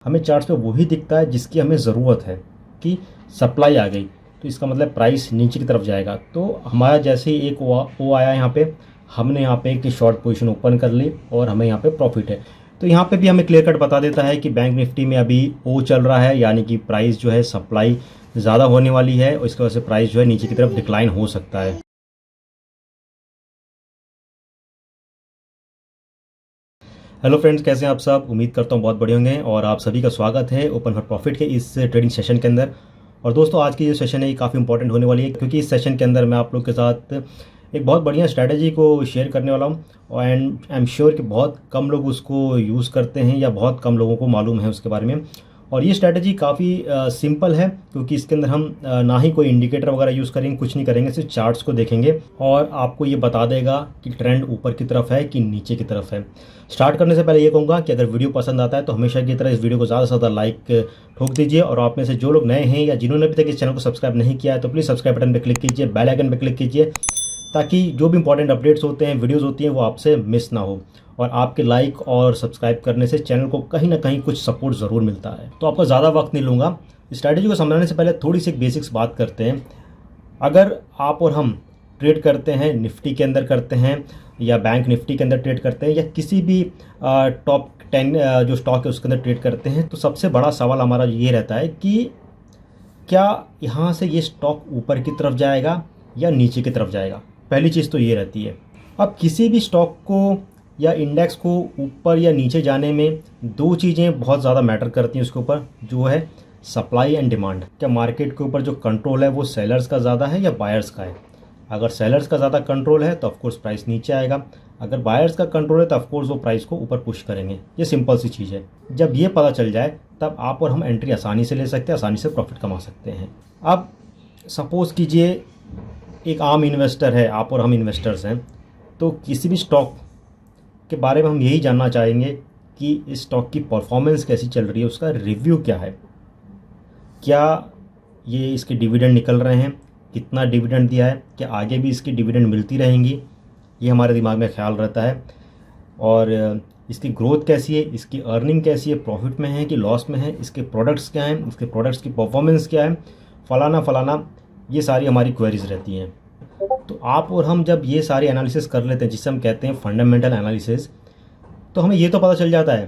हमें चार्ट्स पे वही दिखता है जिसकी हमें ज़रूरत है कि सप्लाई आ गई तो इसका मतलब प्राइस नीचे की तरफ जाएगा। तो हमारा जैसे ही एक ओ आया यहाँ पे, हमने यहाँ पे एक शॉर्ट पोजीशन ओपन कर ली और हमें यहाँ पे प्रॉफिट है। तो यहाँ पे भी हमें क्लियर कट बता देता है कि बैंक निफ्टी में अभी ओ चल रहा है, यानी कि प्राइस जो है सप्लाई ज़्यादा होने वाली है और इसकी वजह से प्राइस जो है नीचे की तरफ डिक्लाइन हो सकता है। हेलो फ्रेंड्स, कैसे हैं आप सब? उम्मीद करता हूँ बहुत बढ़िया होंगे और आप सभी का स्वागत है ओपन फॉर प्रॉफिट के इस ट्रेडिंग सेशन के अंदर। और दोस्तों, आज की जो सेशन है ये काफ़ी इंपॉर्टेंट होने वाली है, क्योंकि इस सेशन के अंदर मैं आप लोग के साथ एक बहुत बढ़िया स्ट्रैटेजी को शेयर करने वाला हूँ एंड आई एम श्योर कि बहुत कम लोग उसको यूज़ करते हैं या बहुत कम लोगों को मालूम है उसके बारे में। और ये स्ट्रैटेजी काफ़ी सिंपल है, क्योंकि इसके अंदर हम ना ही कोई इंडिकेटर वगैरह यूज़ करेंगे, कुछ नहीं करेंगे, सिर्फ चार्ट्स को देखेंगे और आपको ये बता देगा कि ट्रेंड ऊपर की तरफ है कि नीचे की तरफ है। स्टार्ट करने से पहले ये कहूँगा कि अगर वीडियो पसंद आता है तो हमेशा की तरह इस वीडियो को ज़्यादा से ज़्यादा लाइक ठोक दीजिए। और आप में से जो लोग नए हैं या जिन्होंने अभी तक इस चैनल को सब्सक्राइब नहीं किया है तो प्लीज़ सब्सक्राइब बटन पर क्लिक कीजिए, बेल आइकन पर क्लिक कीजिए, ताकि जो भी इंपॉर्टेंट अपडेट्स होते हैं, वीडियोज़ होती हैं, वो आपसे मिस ना हो। और आपके लाइक और सब्सक्राइब करने से चैनल को कहीं ना कहीं कुछ सपोर्ट ज़रूर मिलता है। तो आपका ज़्यादा वक्त नहीं लूँगा, स्ट्रैटेजी को समझाने से पहले थोड़ी सी बेसिक्स बात करते हैं। अगर आप और हम ट्रेड करते हैं, निफ्टी के अंदर करते हैं या बैंक निफ्टी के अंदर ट्रेड करते हैं या किसी भी टॉप 10 जो स्टॉक है उसके अंदर ट्रेड करते हैं, तो सबसे बड़ा सवाल हमारा ये रहता है कि क्या यहाँ से ये स्टॉक ऊपर की तरफ जाएगा या नीचे की तरफ जाएगा। पहली चीज़ तो ये रहती है। अब किसी भी स्टॉक को या इंडेक्स को ऊपर या नीचे जाने में दो चीज़ें बहुत ज़्यादा मैटर करती हैं उसके ऊपर, जो है सप्लाई एंड डिमांड। क्या मार्केट के ऊपर जो कंट्रोल है वो सेलर्स का ज़्यादा है या बायर्स का है? अगर सेलर्स का ज़्यादा कंट्रोल है तो ऑफकोर्स प्राइस नीचे आएगा, अगर बायर्स का कंट्रोल है तो ऑफकोर्स वो प्राइस को ऊपर पुश करेंगे। ये सिंपल सी चीज़ है। जब ये पता चल जाए तब आप और हम एंट्री आसानी से ले सकते हैं, आसानी से प्रॉफिट कमा सकते हैं। अब सपोज़ कीजिए एक आम इन्वेस्टर है, आप और हम इन्वेस्टर्स हैं, तो किसी भी स्टॉक के बारे में हम यही जानना चाहेंगे कि इस स्टॉक की परफॉर्मेंस कैसी चल रही है, उसका रिव्यू क्या है, क्या ये इसके डिविडेंड निकल रहे हैं, कितना डिविडेंड दिया है, क्या आगे भी इसकी डिविडेंड मिलती रहेंगी, ये हमारे दिमाग में ख्याल रहता है। और इसकी ग्रोथ कैसी है, इसकी अर्निंग कैसी है, प्रॉफिट में है कि लॉस में है, इसके प्रोडक्ट्स क्या हैं, इसके प्रोडक्ट्स की परफॉर्मेंस क्या है, फलाना फलाना, ये सारी हमारी क्वेरीज रहती हैं। तो आप और हम जब ये सारे एनालिसिस कर लेते हैं, जिसे हम कहते हैं फंडामेंटल एनालिसिस, तो हमें ये तो पता चल जाता है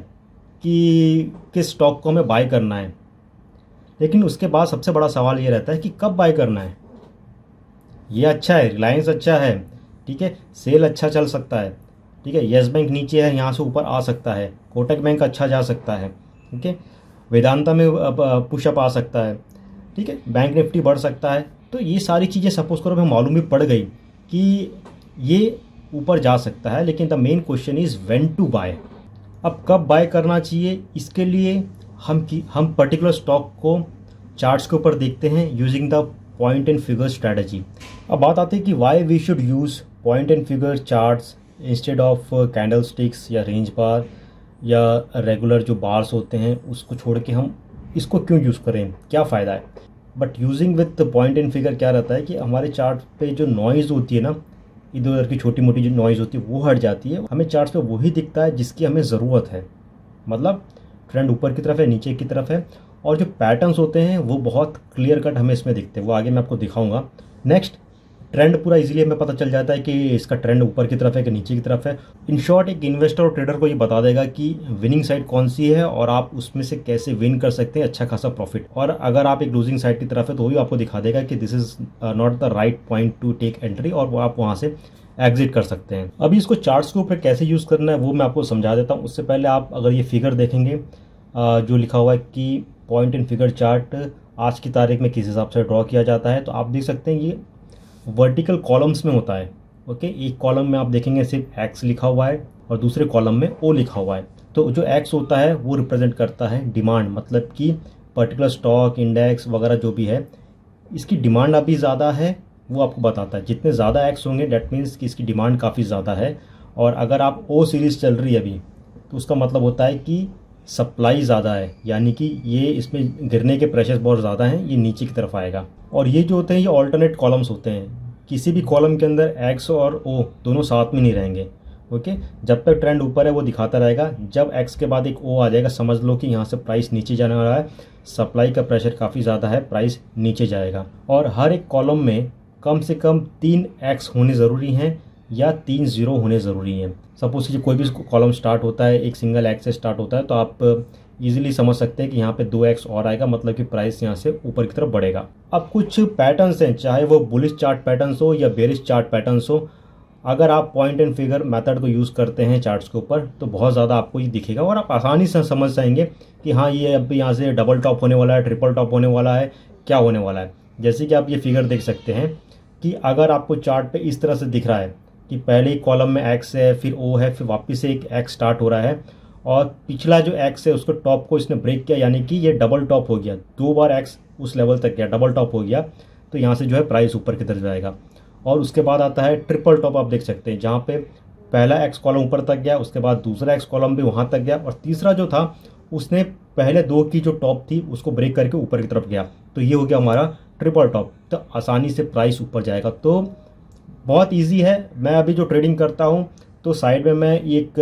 कि किस स्टॉक को हमें बाय करना है। लेकिन उसके बाद सबसे बड़ा सवाल ये रहता है कि कब बाय करना है। ये अच्छा है, रिलायंस अच्छा है, ठीक है, सेल अच्छा चल सकता है, ठीक है, येस बैंक नीचे है, यहाँ से ऊपर आ सकता है, कोटक बैंक अच्छा जा सकता है, ठीक है, वेदांता में पुशअप आ सकता है, ठीक है, बैंक निफ्टी बढ़ सकता है। तो ये सारी चीज़ें सपोज करो हमें मालूम भी पड़ गई कि ये ऊपर जा सकता है, लेकिन the main question is when to buy. अब कब बाय करना चाहिए, इसके लिए हम पर्टिकुलर स्टॉक को चार्ट्स के ऊपर देखते हैं using the point and figure strategy. अब बात आती है कि why we should use point and figure charts instead of candlesticks या रेंज बार या रेगुलर जो बार्स होते हैं उसको छोड़ के हम इसको क्यों यूज़ करें, क्या फ़ायदा है। But using with point and figure क्या रहता है कि हमारे चार्ट पे जो नॉइज़ होती है ना, इधर उधर की छोटी मोटी जो नॉइज़ होती है वो हट जाती है। हमें चार्ट्स पे वही दिखता है जिसकी हमें ज़रूरत है, मतलब ट्रेंड ऊपर की तरफ है, नीचे की तरफ है, और जो पैटर्न्स होते हैं वो बहुत क्लियर कट हमें इसमें दिखते हैं, वो आगे मैं आपको दिखाऊंगा। नेक्स्ट, ट्रेंड पूरा इजीली हमें पता चल जाता है कि इसका ट्रेंड ऊपर की तरफ है कि नीचे की तरफ है। इन शॉर्ट, एक इन्वेस्टर और ट्रेडर को ये बता देगा कि विनिंग साइड कौन सी है और आप उसमें से कैसे विन कर सकते हैं अच्छा खासा प्रॉफिट। और अगर आप एक लूजिंग साइड की तरफ है तो वो भी आपको दिखा देगा कि this is not the right point to take entry, और वो आप वहाँ से एग्जिट कर सकते हैं। अभी इसको चार्ट्स के ऊपर कैसे यूज़ करना है वो मैं आपको समझा देता हूँ। उससे पहले आप अगर ये फिगर देखेंगे जो लिखा हुआ है कि पॉइंट एंड फिगर चार्ट आज की तारीख में किस हिसाब से ड्रॉ किया जाता है, तो आप देख सकते हैं ये वर्टिकल कॉलम्स में होता है। ओके, एक कॉलम में आप देखेंगे सिर्फ एक्स लिखा हुआ है और दूसरे कॉलम में ओ लिखा हुआ है। तो जो एक्स होता है वो रिप्रेजेंट करता है डिमांड, मतलब कि पर्टिकुलर स्टॉक, इंडेक्स वगैरह जो भी है, इसकी डिमांड अभी ज़्यादा है, वो आपको बताता है। जितने ज़्यादा एक्स होंगे डेट मीन्स कि इसकी डिमांड काफ़ी ज़्यादा है। और अगर आप ओ सीरीज़ चल रही है अभी, तो उसका मतलब होता है कि सप्लाई ज़्यादा है, यानी कि ये इसमें गिरने के प्रेशर बहुत ज़्यादा हैं, ये नीचे की तरफ आएगा। और ये जो होते हैं ये ऑल्टरनेट कॉलम्स होते हैं, किसी भी कॉलम के अंदर एक्स और ओ दोनों साथ में नहीं रहेंगे, ओके, जब तक ट्रेंड ऊपर है वो दिखाता रहेगा। जब एक्स के बाद एक ओ आ जाएगा, समझ लो कि यहाँ से प्राइस नीचे जाने वाला है, सप्लाई का प्रेशर काफ़ी ज़्यादा है, प्राइस नीचे जाएगा। और हर एक कॉलम में कम से कम 3 एक्स होने ज़रूरी हैं या 3 जीरो होने ज़रूरी हैं। सपोज कि कोई भी कॉलम स्टार्ट होता है एक सिंगल एक्स से स्टार्ट होता है, तो आप इजीली समझ सकते हैं कि यहाँ पे 2 एक्स और आएगा, मतलब कि प्राइस यहाँ से ऊपर की तरफ बढ़ेगा। अब कुछ पैटर्न्स हैं, चाहे वो बुलिश चार्ट पैटर्न्स हो या बेरिश चार्ट पैटर्न्स हो, अगर आप पॉइंट एंड फिगर मेथड को यूज़ करते हैं चार्ट्स के ऊपर तो बहुत ज़्यादा आपको ये दिखेगा और आप आसानी से समझ जाएंगे कि हाँ ये अब यहाँ से डबल टॉप होने वाला है, ट्रिपल टॉप होने वाला है, क्या होने वाला है। जैसे कि आप ये फिगर देख सकते हैं कि अगर आपको चार्ट पे इस तरह से दिख रहा है कि पहले ही कॉलम में एक्स है, फिर ओ है, फिर वापस से एक एक्स स्टार्ट हो रहा है और पिछला जो एक्स है उसको टॉप को इसने ब्रेक किया, यानी कि ये डबल टॉप हो गया, 2 बार एक्स उस लेवल तक गया, डबल टॉप हो गया, तो यहाँ से जो है प्राइस ऊपर की तरफ जाएगा। और उसके बाद आता है ट्रिपल टॉप, आप देख सकते हैं जहाँ पे पहला एक्स कॉलम ऊपर तक गया, उसके बाद दूसरा एक्स कॉलम भी वहाँ तक गया और तीसरा जो था उसने पहले 2 की जो टॉप थी उसको ब्रेक करके ऊपर की तरफ गया, तो ये हो गया हमारा ट्रिपल टॉप। तो आसानी से प्राइस ऊपर जाएगा। तो बहुत ईजी है। मैं अभी जो ट्रेडिंग करता हूँ तो साइड में मैं एक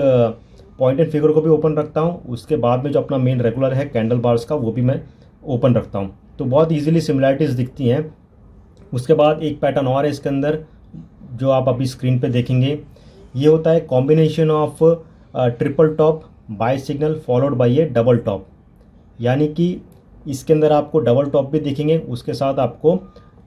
पॉइंट एंड फिगर को भी ओपन रखता हूँ, उसके बाद में जो अपना मेन रेगुलर है कैंडल बार्स का वो भी मैं ओपन रखता हूँ, तो बहुत ईजिली सिमिलैरिटीज़ दिखती हैं। उसके बाद एक पैटर्न और है इसके अंदर जो आप अभी स्क्रीन पे देखेंगे, ये होता है combination of triple top buy signal followed by A double top, यानी कि इसके अंदर आपको डबल टॉप भी दिखेंगे, उसके साथ आपको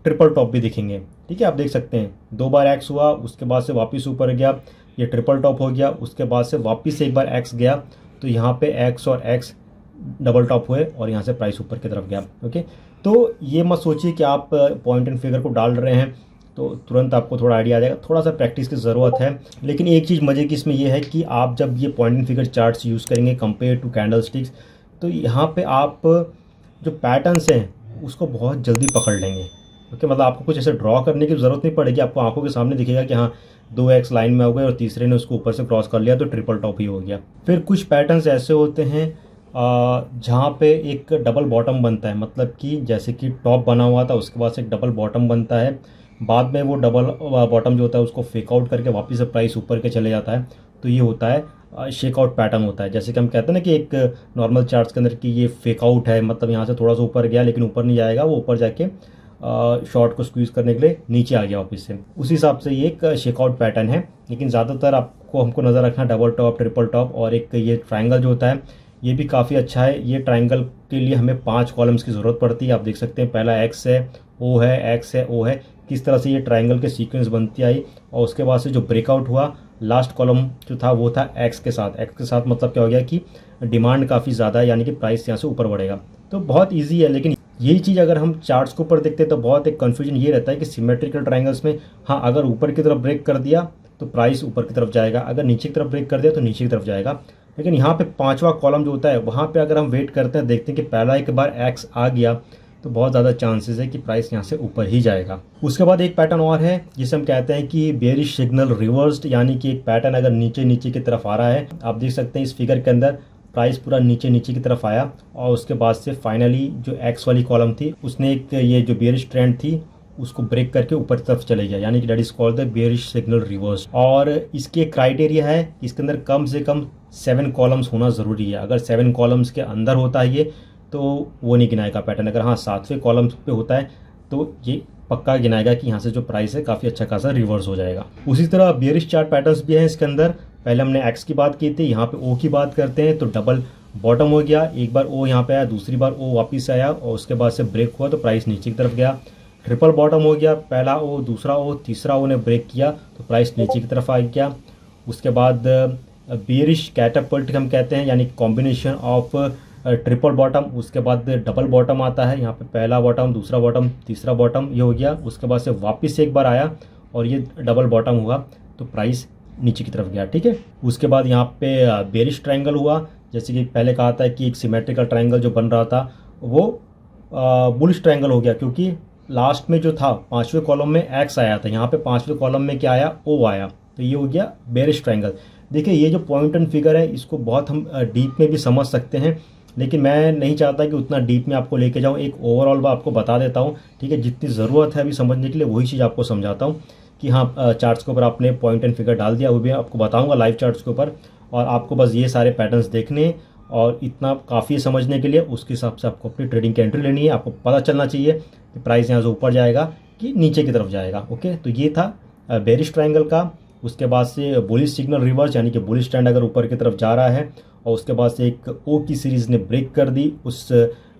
ट्रिपल टॉप भी दिखेंगे। ठीक है, आप देख सकते हैं 2 बार एक्स हुआ, उसके बाद से वापस ऊपर गया, ये ट्रिपल टॉप हो गया, उसके बाद से वापस एक बार एक्स गया, तो यहाँ पे एक्स और एक्स डबल टॉप हुए और यहाँ से प्राइस ऊपर की तरफ गया। ओके, तो ये मत सोचिए कि आप पॉइंट एंड फिगर को डाल रहे हैं तो तुरंत आपको थोड़ा आइडिया आ जाएगा, थोड़ा सा प्रैक्टिस की ज़रूरत है। लेकिन एक चीज़ मज़े की इसमें यह है कि आप जब ये point and figure charts use करेंगे कंपेयर टू कैंडल स्टिक्स, तो यहाँ पे आप जो पैटर्न्स हैं उसको बहुत जल्दी पकड़ लेंगे। ओके, मतलब आपको कुछ ऐसे ड्रॉ करने की ज़रूरत नहीं पड़ेगी, आपको आंखों के सामने दिखेगा कि हाँ 2 एक्स लाइन में हो गए और तीसरे ने उसको ऊपर से क्रॉस कर लिया तो ट्रिपल टॉप ही हो गया। फिर कुछ पैटर्न्स ऐसे होते हैं जहाँ पे एक डबल बॉटम बनता है, मतलब कि जैसे कि टॉप बना हुआ था उसके बाद से एक डबल बॉटम बनता है, बाद में वो डबल बॉटम जो होता है उसको फेक आउट करके वापस से प्राइस ऊपर के चले जाता है, तो ये होता है शेक आउट पैटर्न होता है। जैसे कि हम कहते हैं ना कि एक नॉर्मल चार्ट्स के अंदर कि ये फेक आउट है, मतलब यहाँ से थोड़ा सा ऊपर गया लेकिन ऊपर नहीं जाएगा, वो ऊपर जाके शॉर्ट को स्क्वीज करने के लिए नीचे आ गया वापस से, उस हिसाब से ये एक शेकआउट पैटर्न है। लेकिन ज़्यादातर आपको हमको नज़र रखना डबल टॉप, ट्रिपल टॉप और एक ये ट्रायंगल जो होता है ये भी काफ़ी अच्छा है। ये ट्रायंगल के लिए हमें 5 कॉलम्स की ज़रूरत पड़ती है। आप देख सकते हैं पहला एक्स है, ओ है, एक्स है, ओ है, किस तरह से ये ट्रायंगल के सीक्वेंस बनती आई और उसके बाद से जो ब्रेकआउट हुआ लास्ट कॉलम जो था वो था एक्स के साथ। एक्स के साथ मतलब क्या हो गया कि डिमांड काफ़ी ज़्यादा है, यानी कि प्राइस यहाँ से ऊपर बढ़ेगा। तो बहुत ईजी है। लेकिन यही चीज़ अगर हम चार्ट्स के ऊपर देखते हैं तो बहुत एक कन्फ्यूजन ये रहता है कि सिमेट्रिकल ट्रायंगल्स में हाँ अगर ऊपर की तरफ ब्रेक कर दिया तो प्राइस ऊपर की तरफ जाएगा, अगर नीचे की तरफ ब्रेक कर दिया तो नीचे की तरफ जाएगा। लेकिन यहाँ पे 5वां कॉलम जो होता है वहाँ पे अगर हम वेट करते हैं, देखते हैं कि पहला एक बार एक्स आ गया तो बहुत ज़्यादा चांसेस है कि प्राइस यहाँ से ऊपर ही जाएगा। उसके बाद एक पैटर्न और है जिसे हम कहते हैं कि बेरिश सिग्नल रिवर्स्ड, यानी कि एक पैटर्न अगर नीचे नीचे की तरफ आ रहा है। आप देख सकते हैं इस फिगर के अंदर प्राइस पूरा नीचे नीचे की तरफ आया और उसके बाद से फाइनली जो एक्स वाली कॉलम थी उसने एक ये जो बेरिश ट्रेंड थी उसको ब्रेक करके ऊपर की तरफ चले गया, यानी कि that is called the bearish signal reverse. और इसकी एक क्राइटेरिया है कि इसके अंदर कम से कम 7 कॉलम्स होना ज़रूरी है। अगर 7 कॉलम्स के अंदर होता है ये तो वो नहीं गिनाएगा पैटर्न। अगर हाँ 7वें कॉलम पे होता है तो ये पक्का गिनाएगा कि यहाँ से जो प्राइस है काफ़ी अच्छा खासा रिवर्स हो जाएगा। उसी तरह बेरिश चार्ट पैटर्न्स भी हैं इसके अंदर। पहले हमने एक्स की बात की थी, यहाँ पे ओ की बात करते हैं तो डबल बॉटम हो गया, एक बार ओ यहाँ पे आया, दूसरी बार ओ वापस आया और उसके बाद से ब्रेक हुआ तो प्राइस नीचे की तरफ गया। ट्रिपल बॉटम हो गया, पहला ओ, दूसरा ओ, तीसरा ओ ने ब्रेक किया तो प्राइस नीचे की तरफ आ गया। उसके बाद बेरिश कैटापल्ट हम कहते हैं, यानी कॉम्बिनेशन ऑफ ट्रिपल बॉटम, उसके बाद डबल बॉटम आता है, यहाँ पे पहला बॉटम, दूसरा बॉटम, तीसरा बॉटम ये हो गया। उसके बाद से वापस से एक बार आया और ये डबल बॉटम हुआ तो प्राइस नीचे की तरफ गया। ठीक है, उसके बाद यहाँ पे बेरिश ट्रायंगल हुआ, जैसे कि पहले कहा था कि एक सिमेट्रिकल ट्रायंगल जो बन रहा था वो बुलिश ट्रायंगल हो गया, क्योंकि लास्ट में जो था 5वें कॉलम में एक्स आया था, यहाँ पे 5वें कॉलम में क्या आया, ओ आया, तो ये हो गया बेरिश ट्रायंगल। देखिए ये जो पॉइंट एंड फिगर है इसको बहुत हम डीप में भी समझ सकते हैं, लेकिन मैं नहीं चाहता कि उतना डीप में आपको लेके जाऊँ। एक ओवरऑल आपको बता देता हूँ, ठीक है, जितनी ज़रूरत है अभी समझने के लिए वही चीज़ आपको समझाता हूँ कि हाँ चार्ट्स के ऊपर आपने पॉइंट एंड फिगर डाल दिया, वो भी आपको बताऊंगा लाइव चार्ट्स के ऊपर। और आपको बस ये सारे पैटर्न्स देखने और इतना काफ़ी समझने के लिए उसके हिसाब से आपको अपनी ट्रेडिंग की एंट्री लेनी है। आपको पता चलना चाहिए कि प्राइस यहाँ से ऊपर जाएगा कि नीचे की तरफ जाएगा। ओके, तो ये था बेरिश ट्रायंगल का। उसके बाद से बुलिश सिग्नल रिवर्स, यानी कि बुलिश ट्रेंड अगर ऊपर की तरफ जा रहा है, और उसके बाद से एक ओ की सीरीज़ ने ब्रेक कर दी उस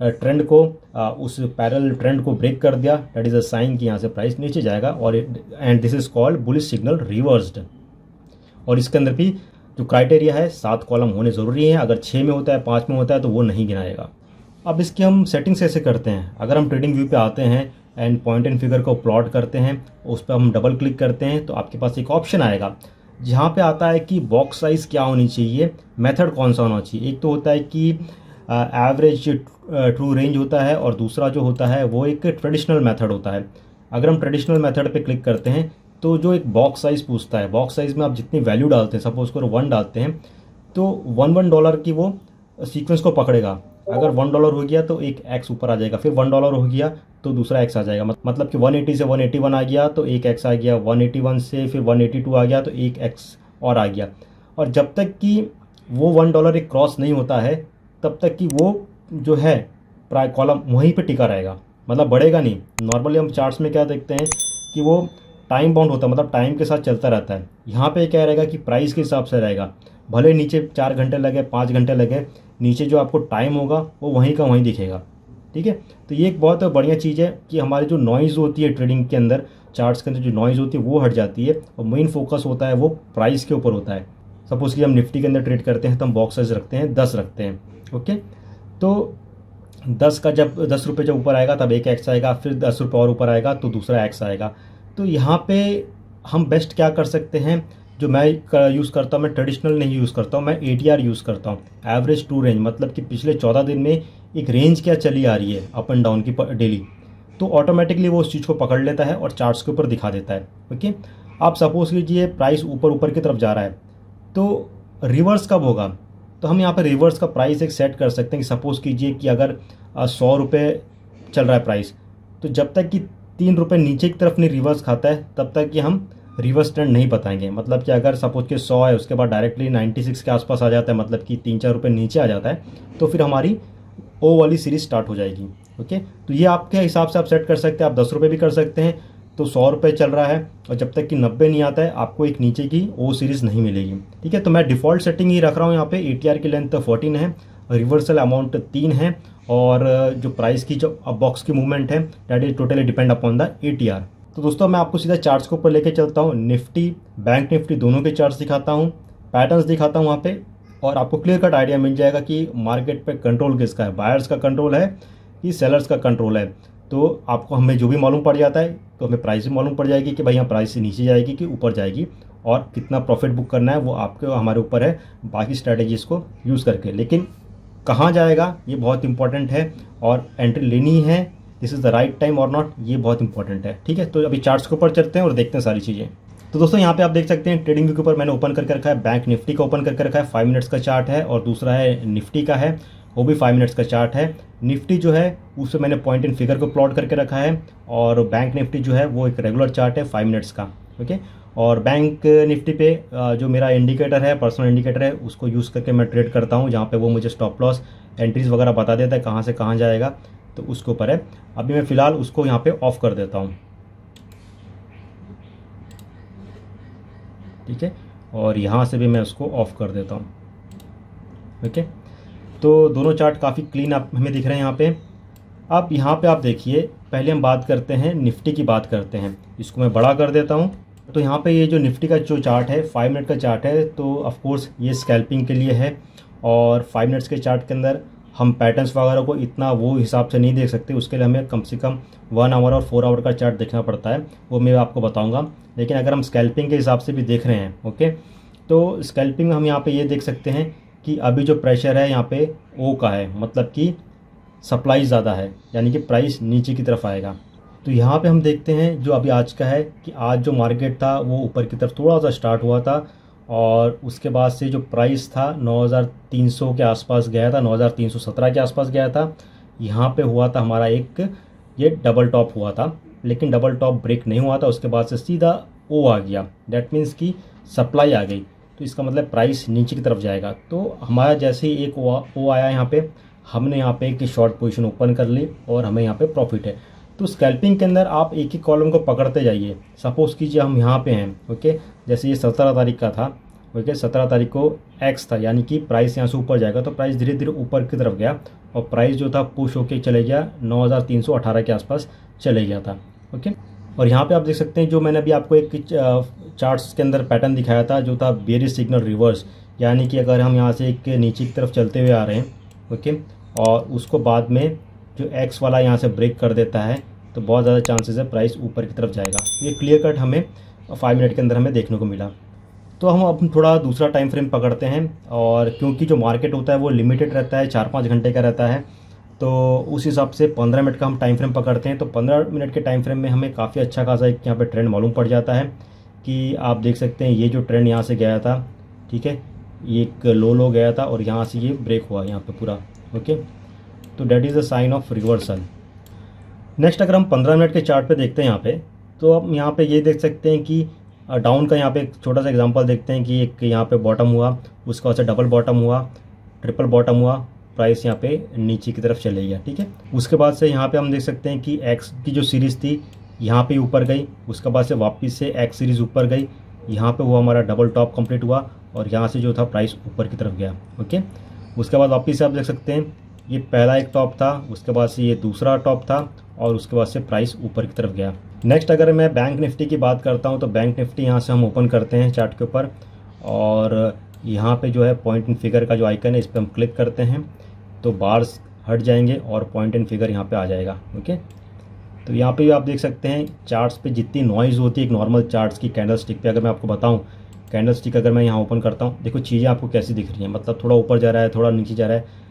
ट्रेंड को, उस पैरेलल ट्रेंड को ब्रेक कर दिया, दैट इज़ अ साइन कि यहाँ से प्राइस नीचे जाएगा। और and this is called bullish signal reversed. और इसके अंदर भी जो क्राइटेरिया है 7 कॉलम होने ज़रूरी है। अगर 6 में होता है, 5 में होता है तो वो नहीं गिनाएगा। अब इसकी हम सेटिंग्स कैसे करते हैं? अगर हम ट्रेडिंग व्यू पे आते हैं एंड पॉइंट एंड फिगर को प्लॉट करते हैं, उस पर हम डबल क्लिक करते हैं तो आपके पास एक ऑप्शन आएगा जहाँ पे आता है कि बॉक्स साइज़ क्या होनी चाहिए, मेथड कौन सा होना चाहिए। एक तो होता है कि एवरेज ट्रू रेंज होता है, और दूसरा जो होता है वो एक ट्रेडिशनल मेथड होता है। अगर हम ट्रेडिशनल मेथड पे क्लिक करते हैं तो जो एक बॉक्स साइज़ पूछता है, बॉक्स साइज़ में आप जितनी वैल्यू डालते हैं, सपोज करो 1 डालते हैं, तो 1 डॉलर की वो सीक्वेंस को पकड़ेगा। अगर $1 हो गया तो एक एक्स ऊपर आ जाएगा, फिर $1 हो गया तो दूसरा एक्स आ जाएगा। मतलब कि 180 से 181 आ गया तो एक एक्स आ गया, 181 से फिर 182 आ गया तो एक एक्स और आ गया। और जब तक कि वो $1 एक क्रॉस नहीं होता है तब तक कि वो जो है कॉलम वहीं पे टिका रहेगा, मतलब बढ़ेगा नहीं। नॉर्मली हम चार्ट्स में क्या देखते हैं कि वो टाइम बाउंड होता है, मतलब टाइम के साथ चलता रहता है। यहाँ पे क्या रहेगा कि प्राइस के हिसाब से रहेगा, भले नीचे 4 घंटे लगे, 5 घंटे लगे, नीचे जो आपको टाइम होगा वो वहीं का वहीं दिखेगा। ठीक है, तो ये एक बहुत बढ़िया चीज़ है कि हमारी जो नॉइज़ होती है ट्रेडिंग के अंदर, चार्ट्स के अंदर जो नॉइज़ होती है वो हट जाती है, और मेन फोकस होता है वो प्राइस के ऊपर होता है। सपोज़ कि हम निफ्टी के अंदर ट्रेड करते हैं तो हम बॉक्स साइज रखते हैं 10 रखते हैं। ओके, तो 10 का जब 10 रुपये जब ऊपर आएगा तब एक एक्स आएगा, फिर 10 रुपये और ऊपर आएगा तो दूसरा एक्स आएगा। तो यहाँ पे हम बेस्ट क्या कर सकते हैं, जो मैं यूज़ करता हूँ, मैं ट्रेडिशनल नहीं यूज़ करता हूँ, मैं ATR यूज़ करता हूँ, एवरेज टू रेंज। मतलब कि पिछले 14 दिन में एक रेंज क्या चली आ रही है अप एंड डाउन की डेली, तो ऑटोमेटिकली वो उस चीज़ को पकड़ लेता है और चार्ट्स के ऊपर दिखा देता है। ओके, आप सपोज कीजिए प्राइस ऊपर ऊपर की तरफ जा रहा है तो रिवर्स कब होगा, तो हम यहाँ पर रिवर्स का प्राइस एक सेट कर सकते हैं कि सपोज़ कीजिए कि अगर 100 रुपये चल रहा है प्राइस, तो जब तक कि 3 रुपये नीचे की तरफ नहीं रिवर्स खाता है तब तक कि हम रिवर्स ट्रेंड नहीं बताएंगे। मतलब कि अगर सपोज के 100 है, उसके बाद डायरेक्टली 96 के आसपास आ जाता है, मतलब कि 3-4 रुपये नीचे आ जाता है, तो फिर हमारी ओ वाली सीरीज स्टार्ट हो जाएगी। ओके, तो ये आपके हिसाब से आप सेट कर सकते हैं। आप 10 रुपये भी कर सकते हैं, तो 100 रुपये चल रहा है और जब तक कि 90 नहीं आता है आपको एक नीचे की ओ सीरीज़ नहीं मिलेगी। ठीक है, तो मैं डिफ़ॉल्ट सेटिंग ही रख रहा हूँ यहाँ पे। ATR की लेंथ 14 है, रिवर्सल अमाउंट 3 है, और जो प्राइस की जो बॉक्स की मूवमेंट है that is totally depend upon the ATR। तो दोस्तों मैं आपको सीधा चार्ट्स के ऊपर लेके चलता हूँ। निफ्टी, बैंक निफ्टी दोनों के चार्ट्स दिखाता हूँ, पैटर्न्स दिखाता हूँ वहाँ पे, और आपको क्लियर कट आइडिया मिल जाएगा कि मार्केट पे कंट्रोल किसका है, बायर्स का कंट्रोल है कि सेलर्स का कंट्रोल है। तो आपको हमें जो भी मालूम पड़ जाता है तो हमें प्राइस भी मालूम पड़ जाएगी कि भाई यहाँ प्राइस से नीचे जाएगी कि ऊपर जाएगी, और कितना प्रॉफिट बुक करना है वो आपके हमारे ऊपर है बाकी स्ट्रैटेजीज़ को यूज़ करके। लेकिन कहाँ जाएगा ये बहुत इंपॉर्टेंट है, और एंट्री लेनी है, this is the right time और नॉट, ये बहुत इंपॉर्टेंट है। ठीक है, तो अभी चार्ट्स के ऊपर चलते हैं और देखते हैं सारी चीज़ें। तो दोस्तों यहाँ पे आप देख सकते हैं ट्रेडिंग व्यू के ऊपर मैंने ओपन करके रखा है, बैंक निफ्टी का ओपन करके रखा है, 5 मिनट्स का चार्ट है, और दूसरा है निफ्टी का है, वो भी 5 मिनट्स का चार्ट है। निफ्टी जो है उससे मैंने पॉइंट एंड फिगर को प्लॉट करके रखा है, और बैंक निफ्टी जो है वो एक रेगुलर चार्ट है 5 मिनट्स का। ओके, और बैंक निफ्टी पे जो मेरा इंडिकेटर है, पर्सनल इंडिकेटर है, उसको यूज़ करके मैं ट्रेड करता हूँ, जहाँ पे वो मुझे स्टॉप लॉस एंट्रीज वगैरह बता देता है कहाँ से कहाँ जाएगा, तो उसके ऊपर है। अभी मैं फ़िलहाल उसको यहाँ पे ऑफ़ कर देता हूँ। ठीक है, और यहाँ से भी मैं उसको ऑफ़ कर देता हूँ। ओके, तो दोनों चार्ट काफ़ी क्लीन आप हमें दिख रहे हैं यहाँ पे। अब यहाँ पे आप देखिए, पहले हम बात करते हैं निफ्टी की, बात करते हैं, इसको मैं बड़ा कर देता हूँ। तो यहाँ पे ये जो निफ्टी का जो चार्ट है 5 मिनट का चार्ट है, तो ऑफ कोर्स ये स्कैल्पिंग के लिए है, और 5 मिनट्स के चार्ट के अंदर हम पैटर्न्स वगैरह को इतना वो हिसाब से नहीं देख सकते, उसके लिए हमें कम से कम 1 आवर और 4 आवर का चार्ट देखना पड़ता है, वो मैं आपको बताऊँगा। लेकिन अगर हम स्कैल्पिंग के हिसाब से भी देख रहे हैं, ओके, तो स्कैल्पिंग में हम यहाँ पर ये देख सकते हैं कि अभी जो प्रेशर है यहाँ पे ओ का है, मतलब कि सप्लाई ज़्यादा है, यानी कि प्राइस नीचे की तरफ आएगा। तो यहाँ पे हम देखते हैं जो अभी आज का है कि आज जो मार्केट था वो ऊपर की तरफ थोड़ा सा स्टार्ट हुआ था, और उसके बाद से जो प्राइस था 9300 के आसपास गया था, 9317 के आसपास गया था। यहाँ पे हुआ था हमारा एक ये डबल टॉप हुआ था, लेकिन डबल टॉप ब्रेक नहीं हुआ था, उसके बाद से सीधा ओ आ गया, डैट मीन्स कि सप्लाई आ गई, तो इसका मतलब प्राइस नीचे की तरफ जाएगा। तो हमारा जैसे ही एक ओ आया यहाँ पे, हमने यहाँ पे एक शॉर्ट पोजीशन ओपन कर ली और हमें यहाँ पे प्रॉफिट है। तो स्कैल्पिंग के अंदर आप एक ही कॉलम को पकड़ते जाइए। सपोज कीजिए हम यहाँ पे हैं, ओके, जैसे ये 17 तारीख का था, ओके, 17 तारीख को एक्स था, यानी कि प्राइस यहाँ से ऊपर जाएगा, तो प्राइस धीरे धीरे ऊपर की तरफ गया और प्राइस जो था पुश होके चले गया 9318 के आसपास चले गया था, ओके। और यहाँ पे आप देख सकते हैं जो मैंने अभी आपको एक चार्ट्स के अंदर पैटर्न दिखाया था, जो था बेरिश सिग्नल रिवर्स, यानी कि अगर हम यहाँ से एक नीचे की तरफ चलते हुए आ रहे हैं, ओके, और उसको बाद में जो एक्स वाला यहाँ से ब्रेक कर देता है, तो बहुत ज़्यादा चांसेस है प्राइस ऊपर की तरफ जाएगा। ये क्लियर कट हमें 5 मिनट के अंदर हमें देखने को मिला। तो हम अब थोड़ा दूसरा टाइम फ्रेम पकड़ते हैं, और क्योंकि जो मार्केट होता है वो लिमिटेड रहता है, 4-5 घंटे का रहता है, तो उस हिसाब से 15 मिनट का हम टाइम फ्रेम पकड़ते हैं। तो 15 मिनट के टाइम फ्रेम में हमें काफ़ी अच्छा खासा एक यहाँ पे ट्रेंड मालूम पड़ जाता है कि आप देख सकते हैं ये जो ट्रेंड यहाँ से गया था, ठीक है, ये एक लो गया था और यहाँ से ये ब्रेक हुआ यहाँ पे पूरा, ओके। तो that is a sign of reversal. Next अगर हम 15 मिनट के चार्ट पे देखते हैं यहाँ पे, तो हम यहाँ पे ये देख सकते हैं कि डाउन का यहाँ पे एक छोटा सा एग्जांपल देखते हैं कि एक यहाँ पे बॉटम हुआ, उसका वजह से डबल बॉटम हुआ, ट्रिपल बॉटम हुआ, प्राइस यहाँ पे नीचे की तरफ चले गया, ठीक है। उसके बाद से यहाँ पे हम देख सकते हैं कि एक्स की जो सीरीज़ थी यहाँ पे ऊपर गई, उसके बाद से वापस से एक्स सीरीज़ ऊपर गई, यहाँ पे वो हमारा डबल टॉप कंप्लीट हुआ और यहाँ से जो था प्राइस ऊपर की तरफ गया, ओके। उसके बाद वापस से आप देख सकते हैं ये पहला एक टॉप था, उसके बाद से ये दूसरा टॉप था और उसके बाद से प्राइस ऊपर की तरफ गया। नेक्स्ट अगर मैं बैंक निफ्टी की बात करता हूँ, तो बैंक निफ्टी यहाँ से हम ओपन करते हैं चार्ट के ऊपर, और यहाँ पे जो है पॉइंट एंड फिगर का जो आइकन है इस पर हम क्लिक करते हैं, तो बार्स हट जाएंगे और पॉइंट एंड फिगर यहाँ पे आ जाएगा, ओके। तो यहाँ पे भी आप देख सकते हैं चार्ट्स पे जितनी नॉइज़ होती है एक नॉर्मल चार्ट्स की कैंडल स्टिक पे, अगर मैं आपको बताऊँ कैंडल स्टिक अगर मैं यहाँ ओपन करता हूँ, देखो चीज़ें आपको कैसी दिख रही हैं, मतलब थोड़ा ऊपर जा रहा है, थोड़ा नीचे जा रहा है,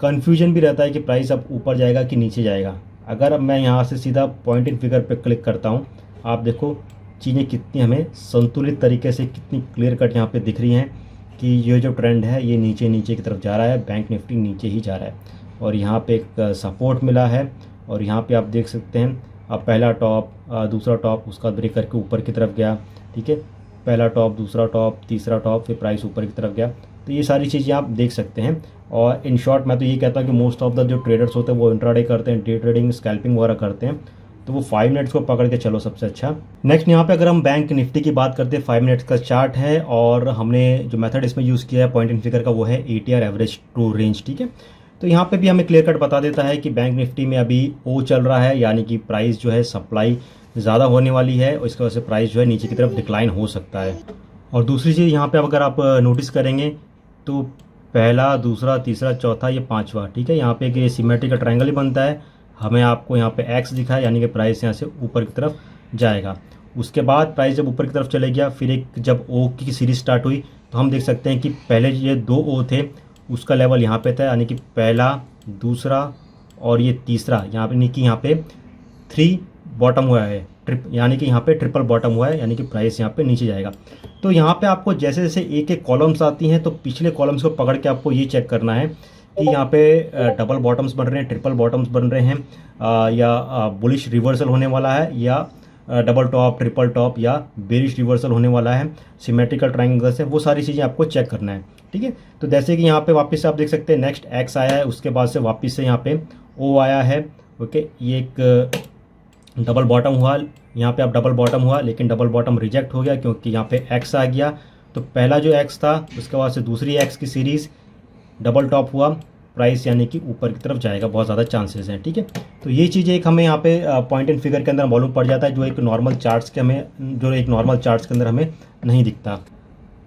कन्फ्यूजन भी रहता है कि प्राइस अब ऊपर जाएगा कि नीचे जाएगा। अगर अब मैं यहाँ से सीधा पॉइंट एंड फिगर पे क्लिक करता हूँ, आप देखो चीज़ें कितनी हमें संतुलित तरीके से कितनी क्लियर कट यहाँ पे दिख रही हैं कि ये जो ट्रेंड है ये नीचे नीचे की तरफ जा रहा है, बैंक निफ्टी नीचे ही जा रहा है, और यहाँ पे एक सपोर्ट मिला है, और यहाँ पे आप देख सकते हैं अब पहला टॉप, दूसरा टॉप, उसका ब्रेक करके ऊपर की तरफ गया, ठीक है, पहला टॉप, दूसरा टॉप, तीसरा टॉप, फिर प्राइस ऊपर की तरफ गया। तो ये सारी चीज़ें आप देख सकते हैं। और इन शॉर्ट मैं तो ये कहता हूँ कि मोस्ट ऑफ द जो ट्रेडर्स होते हैं वो इंट्राडे करते हैं, डे ट्रेडिंग, स्कैल्पिंग वगैरह करते हैं, तो वो 5 मिनट्स को पकड़ के चलो सबसे अच्छा। नेक्स्ट यहाँ पे अगर हम बैंक निफ्टी की बात करते हैं, 5 मिनट्स का चार्ट है, और हमने जो मेथड इसमें यूज़ किया है पॉइंट एंड फिगर का वो है ATR एवरेज टू रेंज, ठीक है। तो यहाँ पे भी हमें क्लियर कट बता देता है कि बैंक निफ्टी में अभी ओ चल रहा है, यानी कि प्राइस जो है सप्लाई ज़्यादा होने वाली है और इसकी वजह से प्राइस जो है नीचे की तरफ डिक्लाइन हो सकता है। और दूसरी चीज़ यहाँ पे अगर आप नोटिस करेंगे तो पहला, दूसरा, तीसरा, चौथा, ये पांचवा, ठीक है, यहाँ पे एक सिमेट्री का ट्रायंगल ही बनता है, हमें आपको यहाँ पे एक्स दिखा है, यानी कि प्राइस यहाँ से ऊपर की तरफ जाएगा। उसके बाद प्राइस जब ऊपर की तरफ चले गया, फिर एक जब ओ की सीरीज स्टार्ट हुई, तो हम देख सकते हैं कि पहले ये 2 ओ थे उसका लेवल यहाँ पे था, यानी कि पहला, दूसरा और ये तीसरा, यहाँ पे नहीं कि यहाँ पे 3 बॉटम हुआ है, यानी कि यहाँ पे ट्रिपल बॉटम हुआ है, यानी कि प्राइस यहाँ पे नीचे जाएगा। तो यहाँ पे आपको जैसे जैसे एक एक कॉलम्स आती हैं, तो पिछले कॉलम्स को पकड़ के आपको ये चेक करना है कि यहाँ पे डबल बॉटम्स बन रहे हैं, ट्रिपल बॉटम्स बन रहे हैं, या बुलिश रिवर्सल होने वाला है, या डबल टॉप, ट्रिपल टॉप, या बेरिश रिवर्सल होने वाला है, सिमेट्रिकल ट्रायंगल से, वो सारी चीज़ें आपको चेक करना है, ठीक है। तो जैसे कि यहाँ पे वापस से आप देख सकते हैं नेक्स्ट एक्स आया है, उसके बाद से वापस से यहाँ पे ओ आया है, ओके, ये एक डबल बॉटम हुआ, यहाँ पे आप डबल बॉटम हुआ, लेकिन डबल बॉटम रिजेक्ट हो गया क्योंकि यहाँ पे एक्स आ गया। तो पहला जो एक्स था उसके बाद से दूसरी एक्स की सीरीज़, डबल टॉप हुआ, प्राइस यानी कि ऊपर की तरफ जाएगा, बहुत ज़्यादा चांसेस हैं, ठीक है। तो ये चीज़ें एक हमें यहाँ पे पॉइंट एंड फिगर के अंदर मालूम पड़ जाता है, जो एक नॉर्मल चार्ट्स के अंदर हमें नहीं दिखता।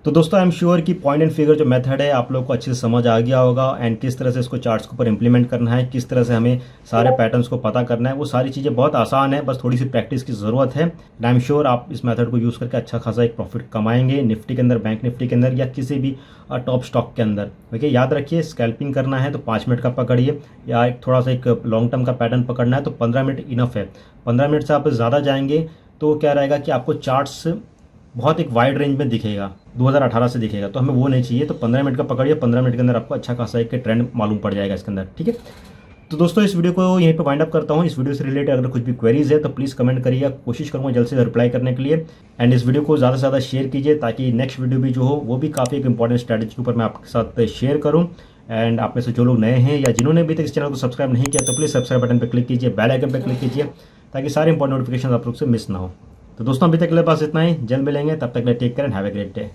तो दोस्तों आई एम श्योर कि पॉइंट एंड फिगर जो मेथड है आप लोगों को अच्छे से समझ आ गया होगा, एंड किस तरह से इसको चार्ट्स के ऊपर इंप्लीमेंट करना है, किस तरह से हमें सारे पैटर्न्स को पता करना है, वो सारी चीज़ें बहुत आसान है, बस थोड़ी सी प्रैक्टिस की ज़रूरत है। एंड आई एम श्योर आप इस मेथड को यूज़ करके अच्छा खासा एक प्रॉफिट कमाएंगे निफ्टी के अंदर, बैंक निफ्टी के अंदर, या किसी भी टॉप स्टॉक के अंदर। ओके, याद रखिए स्कैल्पिंग करना है तो 5 मिनट का पकड़िए, या एक थोड़ा सा एक लॉन्ग टर्म का पैटर्न पकड़ना है तो 15 मिनट इनफ है। 15 मिनट से आप ज़्यादा जाएंगे तो क्या रहेगा कि आपको चार्ट्स बहुत एक वाइड रेंज में दिखेगा, 2018 से दिखेगा, तो हमें वो नहीं चाहिए। तो 15 मिनट का पकड़िए, 15 मिनट के अंदर आपको अच्छा खासा एक ट्रेंड मालूम पड़ जाएगा इसके अंदर, ठीक है। तो दोस्तों इस वीडियो को यहीं पे वाइंड अप करता हूँ। इस वीडियो से रिलेटेड अगर कुछ भी क्वेरीज है तो प्लीज़ कमेंट करिएगा, कोशिश करूँगा जल्द से रिप्लाई करने के लिए। एंड इस वीडियो को ज़्यादा से ज़्यादा शेयर कीजिए ताकि नेक्स्ट वीडियो भी जो हो वो भी काफ़ी एक इंपॉर्टेंट स्ट्रैटेजी के ऊपर मैं आपके साथ शेयर करूँ। एंड आप में से जो लोग नए हैं या जिन्होंने अभी तक इस चैनल को सब्सक्राइब नहीं किया तो प्लीज़ सब्सक्राइब बटन पर क्लिक कीजिए, बेल आइकन पर क्लिक कीजिए ताकि सारे इंपॉर्टेंट नोटिफिकेशन आप लोग से मिस ना हो। तो दोस्तों अभी तक के लिए बस इतना ही, जल्द मिलेंगे, तब तक के लिए take care and have a great day.